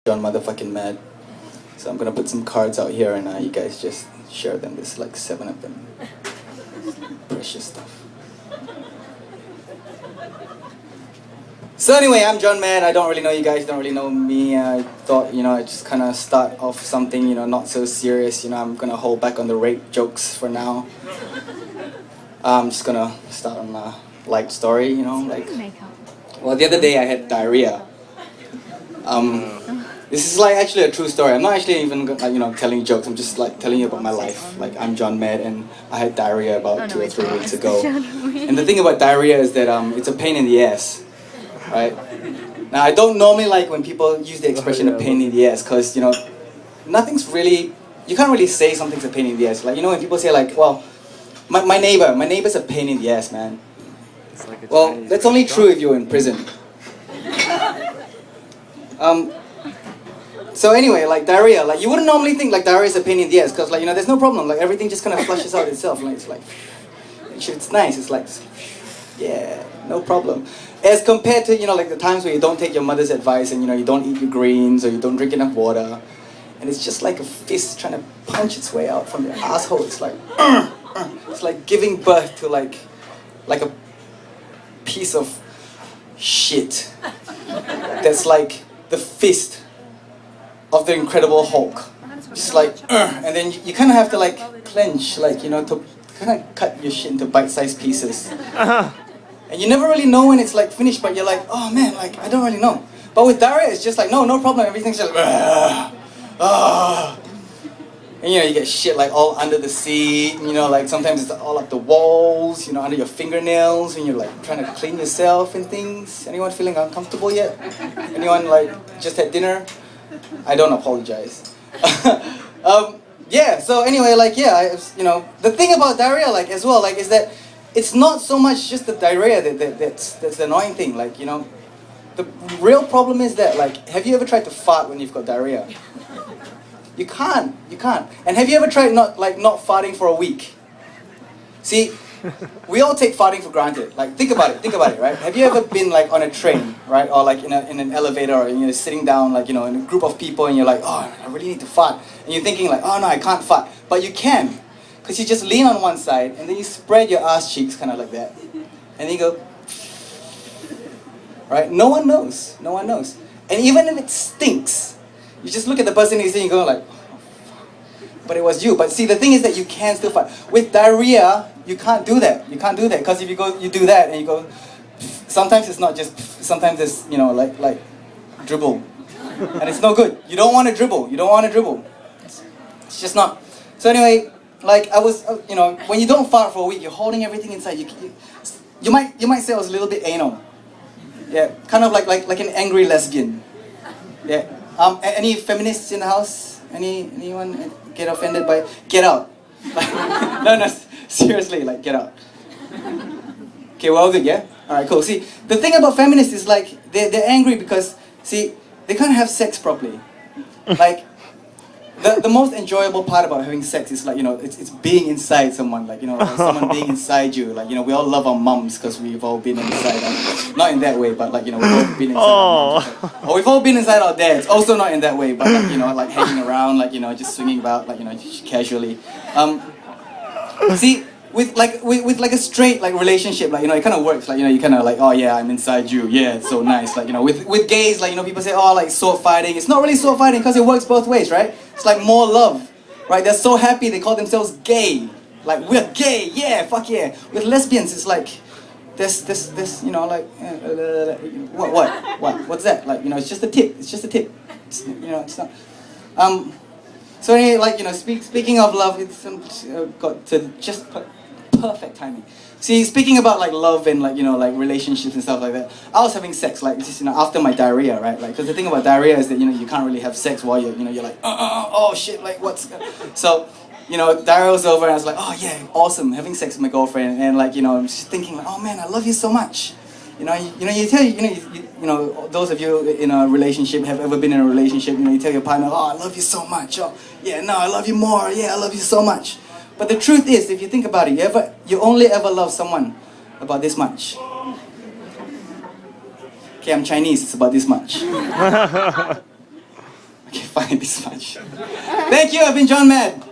John motherfucking mad. So I'm gonna put some cards out here and you guys just share them. There's like 7 of them. Precious stuff. So anyway, I'm John Mad. I don't really know you guys, don't really know me. I thought, I'd just kind of start off something, not so serious. I'm gonna hold back on the rape jokes for now. I'm just gonna start on a light story, Well, the other day I had diarrhea. This is like actually a true story. I'm not actually even telling jokes. I'm just like telling you about my life. Like I'm John Med and I had diarrhea about 2 or 3 weeks ago. And the thing about diarrhea is that it's a pain in the ass, right? Now I don't normally like when people use the expression a pain in the ass because nothing's really, you can't really say something's a pain in the ass. Like when people say like, well, my neighbor's a pain in the ass, man. Well, that's only true if you're in prison. So anyway, like diarrhea, like you wouldn't normally think like diarrhea is a pain in the ass because like there's no problem, like everything just kind of flushes out itself. Like it's like, it's nice. It's like, yeah, no problem. As compared to like the times where you don't take your mother's advice and you don't eat your greens or you don't drink enough water, and it's just like a fist trying to punch its way out from your asshole. It's like, it's like giving birth to like a piece of shit that's like the fist of the Incredible Hulk. Just like, and then you kind of have to like clench, like, to kind of cut your shit into bite-sized pieces. And you never really know when it's like finished, but you're like, oh man, like, I don't really know. But with diarrhea, it's just like, no problem, everything's just and you get shit like all under the seat, like sometimes it's all up the walls, under your fingernails, and you're like trying to clean yourself and things. Anyone feeling uncomfortable yet? Anyone like just had dinner? I don't apologize. Yeah, so anyway, like, yeah, the thing about diarrhea, like, as well, like, is that it's not so much just the diarrhea that's the annoying thing, like, the real problem is that, like, have you ever tried to fart when you've got diarrhea? You can't. And have you ever tried not farting for a week? See, we all take farting for granted. Like, think about it, right? Have you ever been like on a train, right? Or like in an elevator, or you're sitting down, like, in a group of people and you're like, oh, I really need to fart. And you're thinking like, oh no, I can't fart. But you can. Because you just lean on one side and then you spread your ass cheeks kind of like that. And then you go, right? No one knows. And even if it stinks, you just look at the person next to you and you go like, but it was you. But see, the thing is that you can still fart. With diarrhea, you can't do that. Because if you do that and you go, sometimes it's not just, sometimes it's, like dribble. And it's no good. You don't want to dribble. It's just not. So anyway, like I was, when you don't fart for a week, you're holding everything inside. You might say I was a little bit anal. Yeah, kind of like an angry lesbian. Yeah. Any feminists in the house? Anyone get offended by? Get out. No, seriously, like get out. Okay, we're all good, yeah? Alright, cool. See, the thing about feminists is like, they're angry because, see, they can't have sex properly. Like, the most enjoyable part about having sex is like, it's being inside someone, like, someone being inside you. Like, we all love our mums because we've all been inside not in that way, but like, we've all been inside our mums. Or we've all been inside our dads, also not in that way, but like, like hanging around, like, just swinging about, like, just casually. See, with like a straight like relationship, like, it kind of works, like, you kind of like, oh yeah, I'm inside you, yeah, it's so nice, like, with gays, like, people say, oh, like sword fighting. It's not really sword fighting because it works both ways, right? It's like more love, right? They're so happy they call themselves gay, like, we're gay, yeah, fuck yeah. With lesbians, it's like this, like, what's that? Like, it's just a tip. It's, it's not. So anyway, like, speaking of love, it's got to just perfect timing. See, speaking about like love and like, like relationships and stuff like that, I was having sex like just, after my diarrhea, right? Like, because the thing about diarrhea is that, you can't really have sex while you're, you're like, oh shit, like what's, so, diarrhea was over and I was like, oh yeah, awesome, having sex with my girlfriend, and like, I'm just thinking like, oh man, I love you so much. You tell those of you in a relationship, have ever been in a relationship, you tell your partner, oh, I love you so much. Oh, yeah, no, I love you more. Yeah, I love you so much. But the truth is, if you think about it, you only ever love someone about this much. Okay, I'm Chinese, it's about this much. find this much. Thank you, I've been John Madd.